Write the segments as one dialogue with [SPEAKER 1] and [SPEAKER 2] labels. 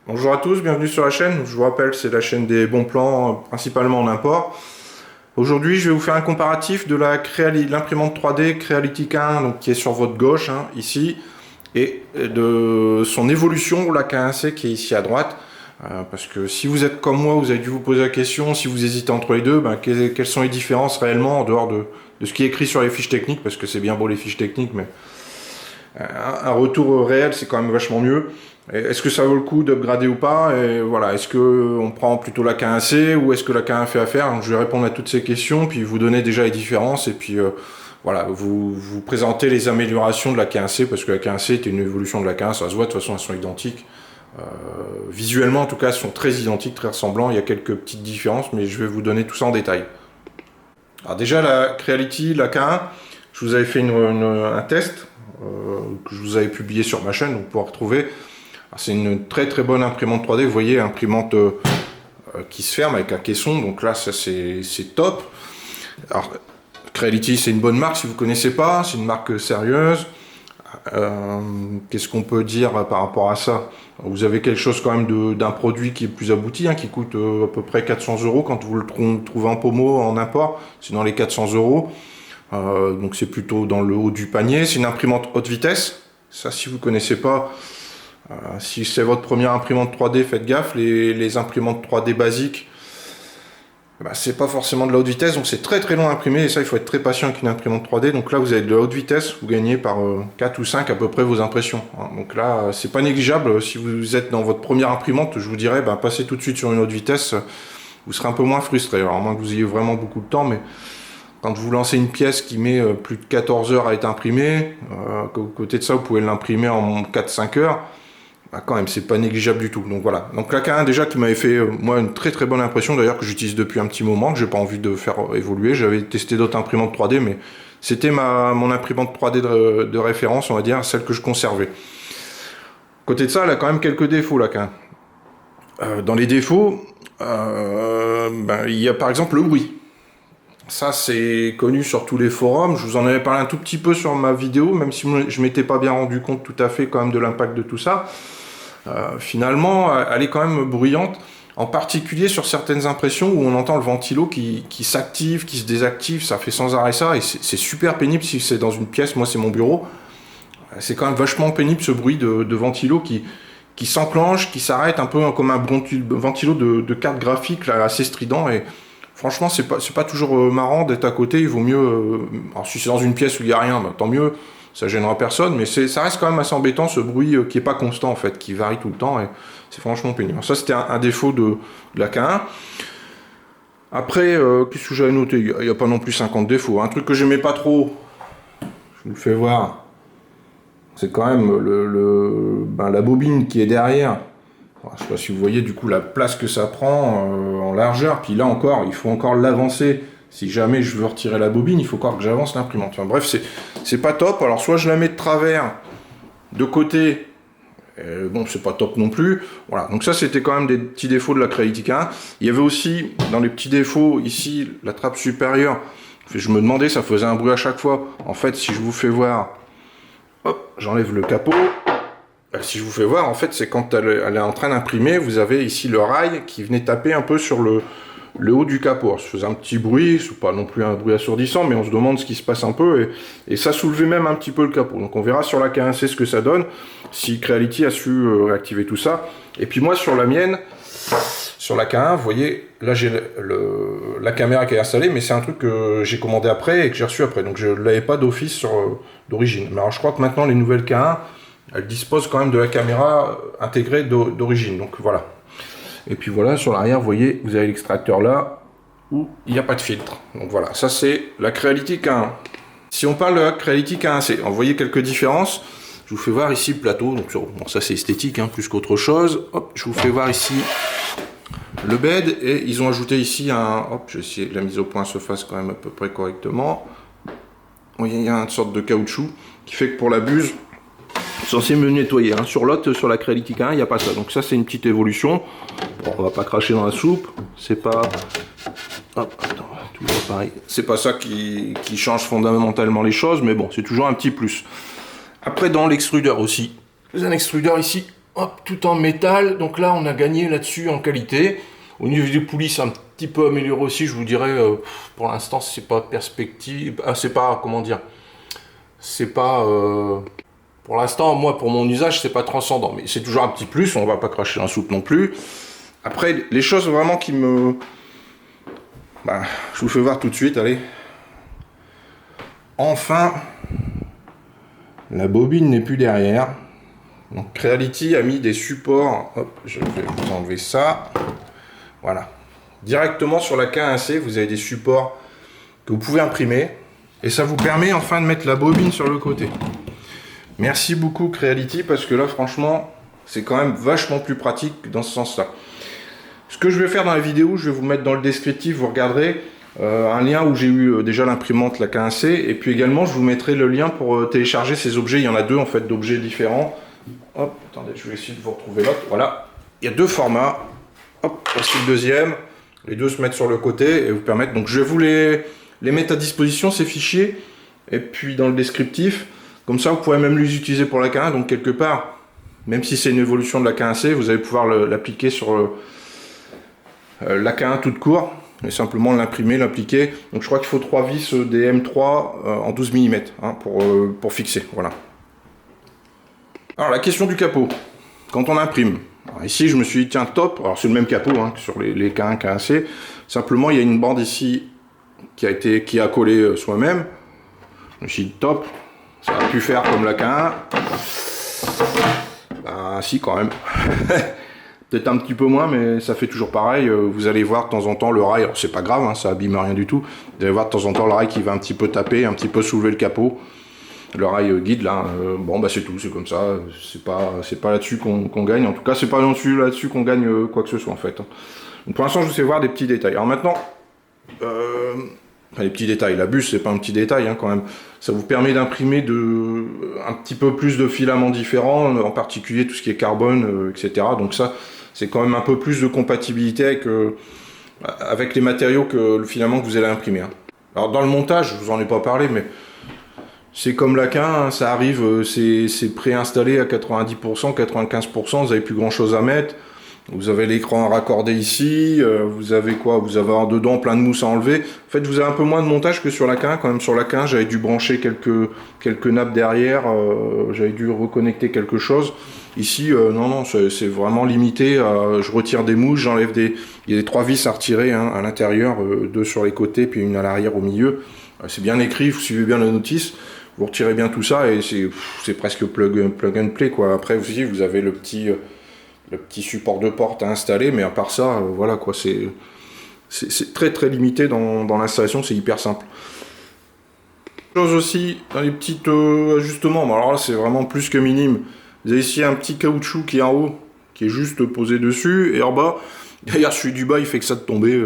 [SPEAKER 1] Bonjour à tous, bienvenue sur la chaîne. Je vous rappelle, c'est la chaîne des bons plans, principalement en import. Aujourd'hui, je vais vous faire un comparatif de l'imprimante 3D Creality 1, donc, qui est sur votre gauche, hein, ici, et de son évolution, la K1C, qui est ici à droite. Parce que si vous êtes comme moi, vous avez dû vous poser la question, si vous hésitez entre les deux, quelles sont les différences réellement en dehors de ce qui est écrit sur les fiches techniques, parce que c'est bien beau les fiches techniques, mais un retour réel, c'est quand même vachement mieux. Est-ce que ça vaut le coup d'upgrader ou pas? Et voilà, est-ce qu'on prend plutôt la K1C ou est-ce que la K1 fait affaire? Donc, je vais répondre à toutes ces questions, puis vous donner déjà les différences, et puis voilà, vous présenter les améliorations de la K1C, parce que la K1C était une évolution de la K1, ça se voit, de toute façon elles sont identiques. Visuellement en tout cas, elles sont très identiques, très ressemblants, il y a quelques petites différences, mais je vais vous donner tout ça en détail. Alors déjà, la Creality, la K1, je vous avais fait un test, que je vous avais publié sur ma chaîne, donc vous pourrez retrouver. C'est une très très bonne imprimante 3D, vous voyez, imprimante qui se ferme avec un caisson, donc là ça c'est top. Alors Creality, c'est une bonne marque si vous ne connaissez pas, c'est une marque sérieuse. Qu'est-ce qu'on peut dire par rapport à ça? Vous avez quelque chose quand même d'un produit qui est plus abouti, hein, qui coûte à peu près 400 € quand vous le trouvez en pommeau, en import, c'est dans les 400 €. Donc c'est plutôt dans le haut du panier. C'est une imprimante haute vitesse, ça si vous ne connaissez pas. Si c'est votre première imprimante 3D, faites gaffe, les imprimantes 3D basiques, c'est pas forcément de la haute vitesse, donc c'est très très long à imprimer, et ça il faut être très patient avec une imprimante 3D. Donc là vous avez de la haute vitesse, vous gagnez par 4 ou 5 à peu près vos impressions. Donc là c'est pas négligeable, si vous êtes dans votre première imprimante, je vous dirais passez tout de suite sur une haute vitesse, vous serez un peu moins frustré, alors à moins que vous ayez vraiment beaucoup de temps, mais quand vous lancez une pièce qui met plus de 14 heures à être imprimée, côté de ça vous pouvez l'imprimer en 4-5 heures, quand même, c'est pas négligeable du tout. Donc voilà. Donc la K1 déjà qui m'avait fait moi une très très bonne impression, d'ailleurs que j'utilise depuis un petit moment, que j'ai pas envie de faire évoluer. J'avais testé d'autres imprimantes 3D, mais c'était mon imprimante 3D de référence, on va dire, celle que je conservais. Côté de ça, elle a quand même quelques défauts la K1. Dans les défauts, il y a par exemple le bruit. Ça c'est connu sur tous les forums, je vous en avais parlé un tout petit peu sur ma vidéo, même si je m'étais pas bien rendu compte tout à fait quand même de l'impact de tout ça. Finalement, elle est quand même bruyante, en particulier sur certaines impressions où on entend le ventilo qui s'active, qui se désactive, ça fait sans arrêt ça, et c'est super pénible si c'est dans une pièce, moi c'est mon bureau, c'est quand même vachement pénible ce bruit de ventilo qui s'enclenche, qui s'arrête un peu comme un ventilo de carte graphique là, assez strident, et franchement c'est pas toujours marrant d'être à côté, il vaut mieux, alors si c'est dans une pièce où il n'y a rien, tant mieux, ça gênera personne, mais ça reste quand même assez embêtant ce bruit qui est pas constant en fait, qui varie tout le temps, et c'est franchement pénible. Alors ça c'était un défaut de la K1. Après, qu'est-ce que j'avais noté? Il n'y a pas non plus 50 défauts. Un truc que j'aimais pas trop, je vous le fais voir, c'est quand même la bobine qui est derrière. Alors, je sais pas si vous voyez du coup la place que ça prend en largeur, puis là encore, il faut encore l'avancer. Si jamais je veux retirer la bobine, il faut encore que j'avance l'imprimante. Enfin bref, c'est pas top. Alors soit je la mets de travers, de côté, bon c'est pas top non plus. Voilà, donc ça c'était quand même des petits défauts de la Creality 1. Il y avait aussi, dans les petits défauts, ici, la trappe supérieure. Je me demandais, ça faisait un bruit à chaque fois. En fait, si je vous fais voir, hop, j'enlève le capot. Si je vous fais voir, en fait, c'est quand elle est en train d'imprimer, vous avez ici le rail qui venait taper un peu sur le haut du capot. Ça faisait un petit bruit, c'est pas non plus un bruit assourdissant, mais on se demande ce qui se passe un peu, et ça soulevait même un petit peu le capot. Donc on verra sur la K1C ce que ça donne, si Creality a su réactiver tout ça. Et puis moi sur la mienne, sur la K1, vous voyez, là j'ai la caméra qui est installée, mais c'est un truc que j'ai commandé après et que j'ai reçu après, donc je ne l'avais pas d'office d'origine. Mais alors je crois que maintenant les nouvelles K1, elles disposent quand même de la caméra intégrée d'origine, donc voilà. Et puis voilà, sur l'arrière, vous voyez, vous avez l'extracteur là, où il n'y a pas de filtre. Donc voilà, ça c'est la Creality K1. Si on parle de la Creality K1C, vous voyez quelques différences. Je vous fais voir ici le plateau, donc bon, ça c'est esthétique, hein, plus qu'autre chose. Hop, je vous fais voir ici le bed, et ils ont ajouté ici hop, je vais essayer que la mise au point se fasse quand même à peu près correctement. Vous voyez, il y a une sorte de caoutchouc qui fait que pour la buse, censé me nettoyer, hein. Sur l'autre, sur la Creality 1, il n'y a pas ça. Donc ça c'est une petite évolution. Bon, on va pas cracher dans la soupe. C'est pas... Hop, attends, toujours pareil. C'est pas ça qui change fondamentalement les choses, mais bon, c'est toujours un petit plus. Après, dans l'extrudeur aussi. J'ai un extrudeur ici hop, tout en métal. Donc là, on a gagné là-dessus en qualité. Au niveau des poulies, c'est un petit peu amélioré aussi. Je vous dirais, pour l'instant, c'est pas perspective. Ah, c'est pas, comment dire, c'est pas. Pour l'instant, moi, pour mon usage, c'est pas transcendant. Mais c'est toujours un petit plus. On va pas cracher dans la soupe non plus. Après, les choses vraiment qui me. Bah, je vous fais voir tout de suite, allez. Enfin, la bobine n'est plus derrière. Donc Creality a mis des supports. Hop, je vais vous enlever ça. Voilà. Directement sur la K1C, vous avez des supports que vous pouvez imprimer. Et ça vous permet enfin de mettre la bobine sur le côté. Merci beaucoup Creality, parce que là, franchement, c'est quand même vachement plus pratique dans ce sens-là. Ce que je vais faire dans la vidéo, je vais vous mettre dans le descriptif, vous regarderez un lien où j'ai eu déjà l'imprimante, la K1C, et puis également je vous mettrai le lien pour télécharger ces objets. Il y en a deux en fait d'objets différents. Hop, attendez, je vais essayer de vous retrouver l'autre. Voilà, il y a deux formats. Hop, voici le deuxième. Les deux se mettent sur le côté et vous permettent. Donc je vais vous les mettre à disposition, ces fichiers, et puis dans le descriptif. Comme ça, vous pourrez même les utiliser pour la K1. Donc quelque part, même si c'est une évolution de la K1C, vous allez pouvoir l'appliquer sur la K1 toute court, et simplement l'imprimer, l'appliquer. Donc je crois qu'il faut 3 vis DM3 en 12 mm hein, pour fixer. Voilà. Alors la question du capot, quand on imprime. Alors, ici je me suis dit tiens top, alors c'est le même capot hein, que sur les K1, K1C, simplement il y a une bande ici qui a collé soi-même. Je me suis dit top, ça a pu faire comme la K1. Bah si quand même. Peut-être un petit peu moins, mais ça fait toujours pareil. Vous allez voir de temps en temps le rail, c'est pas grave, hein, ça abîme rien du tout. Vous allez voir de temps en temps le rail qui va un petit peu taper, un petit peu soulever le capot. Le rail guide là, bon bah c'est tout, c'est comme ça. C'est pas là-dessus qu'on gagne. En tout cas, c'est pas là-dessus qu'on gagne quoi que ce soit en fait. Donc, pour l'instant, je vous fais voir des petits détails. Alors maintenant, enfin, les petits détails. La bûche, c'est pas un petit détail hein, quand même. Ça vous permet d'imprimer un petit peu plus de filaments différents, en particulier tout ce qui est carbone, etc. Donc ça, c'est quand même un peu plus de compatibilité avec les matériaux que le filament que vous allez imprimer. Hein. Alors dans le montage, je vous en ai pas parlé, mais c'est comme la K1, hein, ça arrive, c'est préinstallé à 90%, 95%, vous n'avez plus grand chose à mettre. Vous avez l'écran raccordé ici, vous avez quoi? Vous avez dedans plein de mousse à enlever. En fait, vous avez un peu moins de montage que sur la K1. Quand même, sur la K1, j'avais dû brancher quelques nappes derrière, j'avais dû reconnecter quelque chose. Ici, non, c'est vraiment limité. Je retire des mousses, j'enlève il y a des 3 vis à retirer hein, à l'intérieur, 2 sur les côtés, puis une à l'arrière au milieu. C'est bien écrit, vous suivez bien la notice. Vous retirez bien tout ça et c'est presque plug and play quoi. Après aussi, vous avez le petit support de porte à installer, mais à part ça, voilà quoi, c'est très très limité dans l'installation, c'est hyper simple. Chose aussi, dans les petits ajustements, mais alors là c'est vraiment plus que minime. Vous avez ici un petit caoutchouc qui est en haut, qui est juste posé dessus, et en bas, derrière celui du bas, il fait que ça de tomber,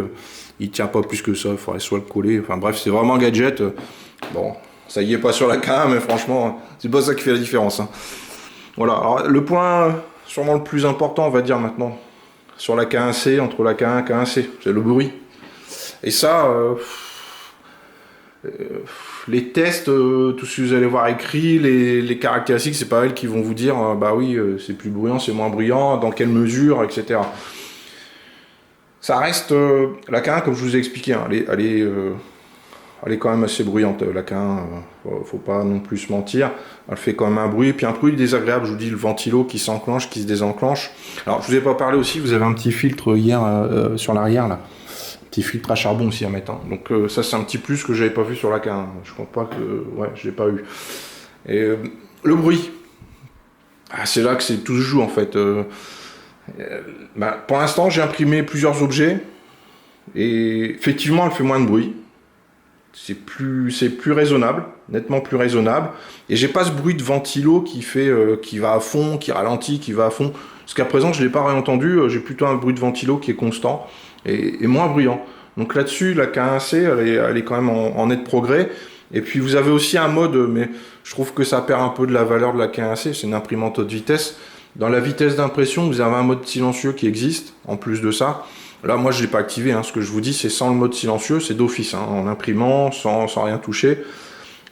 [SPEAKER 1] il tient pas plus que ça, il faudrait soit le coller, enfin bref, c'est vraiment un gadget. Bon, ça y est pas sur la K1, mais franchement, c'est pas ça qui fait la différence. Hein. Voilà, alors le point sûrement le plus important, on va dire maintenant, sur la K1C, entre la K1 et la K1C, c'est le bruit. Et ça, les tests, tout ce que vous allez voir écrit, les caractéristiques, c'est pas elles qui vont vous dire, bah oui, c'est plus bruyant, c'est moins bruyant, dans quelle mesure, etc. Ça reste, la K1, comme je vous ai expliqué, hein, elle est quand même assez bruyante, la K1, faut pas non plus se mentir. Elle fait quand même un bruit, puis un bruit désagréable, je vous dis, le ventilo qui s'enclenche, qui se désenclenche. Alors, je vous ai pas parlé aussi, vous avez un petit filtre hier sur l'arrière, là. Un petit filtre à charbon aussi à mettre. Hein. Donc ça, c'est un petit plus que j'avais pas vu sur la K1. Je crois pas que... Ouais, je l'ai pas eu. Et le bruit. Ah, c'est là que c'est tout se joue, en fait. Pour l'instant, j'ai imprimé plusieurs objets, et effectivement, elle fait moins de bruit. C'est plus raisonnable, nettement plus raisonnable. Et j'ai pas ce bruit de ventilo qui va à fond, qui ralentit, qui va à fond. Jusqu'à présent, je l'ai pas réentendu. J'ai plutôt un bruit de ventilo qui est constant et moins bruyant. Donc là-dessus, la K1C, elle est quand même en net progrès. Et puis vous avez aussi un mode, mais je trouve que ça perd un peu de la valeur de la K1C. C'est une imprimante haute vitesse. Dans la vitesse d'impression, vous avez un mode silencieux qui existe, en plus de ça. Là, moi, je ne l'ai pas activé. Hein. Ce que je vous dis, c'est sans le mode silencieux, c'est d'office, hein, en imprimant, sans rien toucher.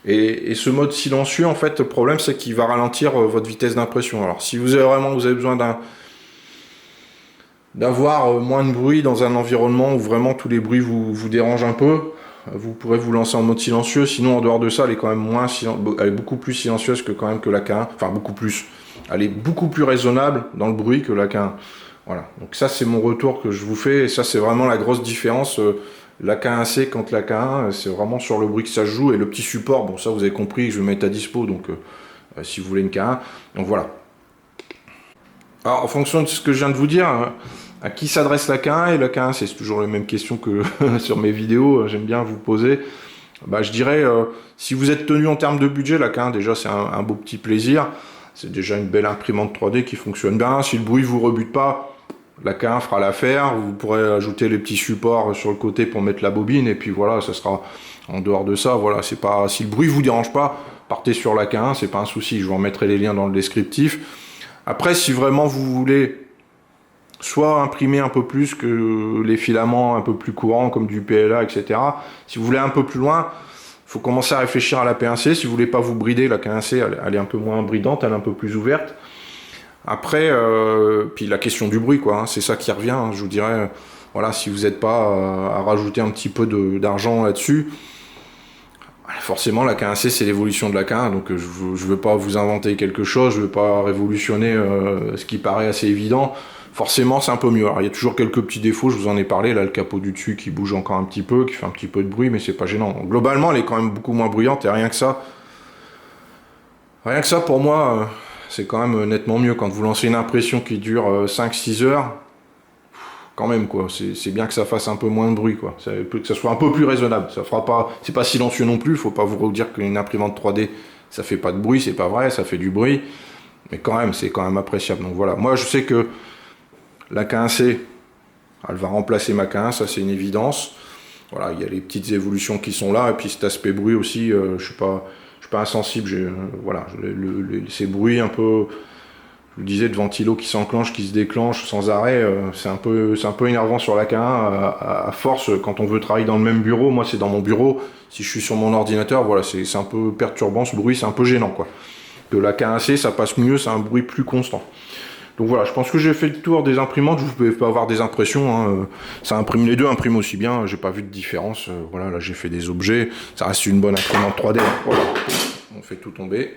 [SPEAKER 1] Et ce mode silencieux, en fait, le problème, c'est qu'il va ralentir votre vitesse d'impression. Alors, si vous avez besoin d'avoir moins de bruit dans un environnement où vraiment tous les bruits vous dérangent un peu, vous pourrez vous lancer en mode silencieux. Sinon, en dehors de ça, elle est quand même elle est beaucoup plus silencieuse que quand même que la K1. Enfin, beaucoup plus. Elle est beaucoup plus raisonnable dans le bruit que la K1. Voilà. Donc ça, c'est mon retour que je vous fais. Et ça, c'est vraiment la grosse différence. La K1C contre la K1, c'est vraiment sur le bruit que ça se joue. Et le petit support, bon, ça, vous avez compris, je vais mettre à dispo. Donc, si vous voulez une K1. Donc voilà. Alors, en fonction de ce que je viens de vous dire, à qui s'adresse la K1 et la K1, c'est toujours les mêmes questions que sur mes vidéos, j'aime bien vous poser. Bah, je dirais, si vous êtes tenu en termes de budget, la K1, déjà, c'est un beau petit plaisir. C'est déjà une belle imprimante 3D qui fonctionne bien. Si le bruit vous rebute pas, la K1 fera l'affaire. Vous pourrez ajouter les petits supports sur le côté pour mettre la bobine. Et puis voilà, ça sera en dehors de ça. Voilà, c'est pas, si le bruit vous dérange pas, partez sur la K1, c'est pas un souci. Je vous remettrai les liens dans le descriptif. Après, si vraiment vous voulez soit imprimer un peu plus que les filaments un peu plus courants comme du PLA, etc. Si vous voulez un peu plus loin, il faut commencer à réfléchir à la P1C. Si vous voulez pas vous brider, la K1C, elle est un peu moins bridante, elle est un peu plus ouverte. Après, puis la question du bruit, quoi, hein, c'est ça qui revient. Hein, je vous dirais, voilà, si vous n'êtes pas à rajouter un petit peu d'argent là-dessus, forcément la K1C c'est l'évolution de la K1, donc je veux pas vous inventer quelque chose, je veux pas révolutionner ce qui paraît assez évident. Forcément c'est un peu mieux. Alors il y a toujours quelques petits défauts, je vous en ai parlé, là le capot du dessus qui bouge encore un petit peu, qui fait un petit peu de bruit, mais c'est pas gênant. Donc, globalement elle est quand même beaucoup moins bruyante et rien que ça pour moi c'est quand même nettement mieux. Quand vous lancez une impression qui dure 5-6 heures, quand même quoi, c'est bien que ça fasse un peu moins de bruit quoi, que ça soit un peu plus raisonnable. Ça fera pas, c'est pas silencieux non plus, faut pas vous dire qu'une imprimante 3D ça fait pas de bruit, c'est pas vrai, ça fait du bruit, mais quand même c'est quand même appréciable. Donc voilà, moi je sais que la K1C elle va remplacer ma K1, ça c'est une évidence. Voilà, il y a les petites évolutions qui sont là, et puis cet aspect bruit aussi, je suis pas insensible. Voilà, ces bruits un peu, je vous disais, de ventilo qui s'enclenche, qui se déclenche sans arrêt, c'est un peu énervant sur la K1 à force quand on veut travailler dans le même bureau. Moi c'est dans mon bureau, si je suis sur mon ordinateur, voilà, c'est un peu perturbant ce bruit, c'est un peu gênant quoi. Que la K1C ça passe mieux, c'est un bruit plus constant. Donc voilà, je pense que j'ai fait le tour des imprimantes. Vous pouvez pas avoir des impressions, hein. Ça imprime, les deux impriment aussi bien, j'ai pas vu de différence. Voilà, là j'ai fait des objets, ça reste une bonne imprimante 3D. Voilà. On fait tout tomber.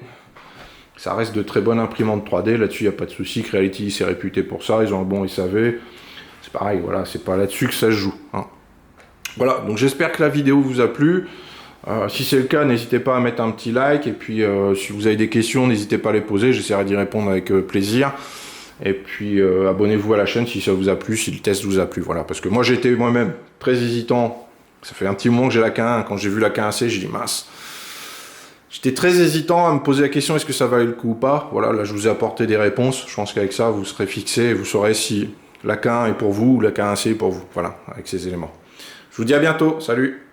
[SPEAKER 1] Ça reste de très bonnes imprimantes 3D, là-dessus il n'y a pas de souci. Creality c'est réputé pour ça, ils ont un bon SAV. C'est pareil, voilà, c'est pas là-dessus que ça se joue, hein. Voilà, donc j'espère que la vidéo vous a plu. Si c'est le cas, n'hésitez pas à mettre un petit like. Et puis si vous avez des questions, n'hésitez pas à les poser, j'essaierai d'y répondre avec plaisir. Et puis abonnez-vous à la chaîne si ça vous a plu, si le test vous a plu. Voilà, parce que moi j'étais moi-même très hésitant. Ça fait un petit moment que j'ai la K1. Quand j'ai vu la K1C, j'ai dit mince. J'étais très hésitant à me poser la question est-ce que ça valait le coup ou pas. Voilà, là je vous ai apporté des réponses. Je pense qu'avec ça vous serez fixé et vous saurez si la K1 est pour vous ou la K1C est pour vous. Voilà, avec ces éléments. Je vous dis à bientôt. Salut!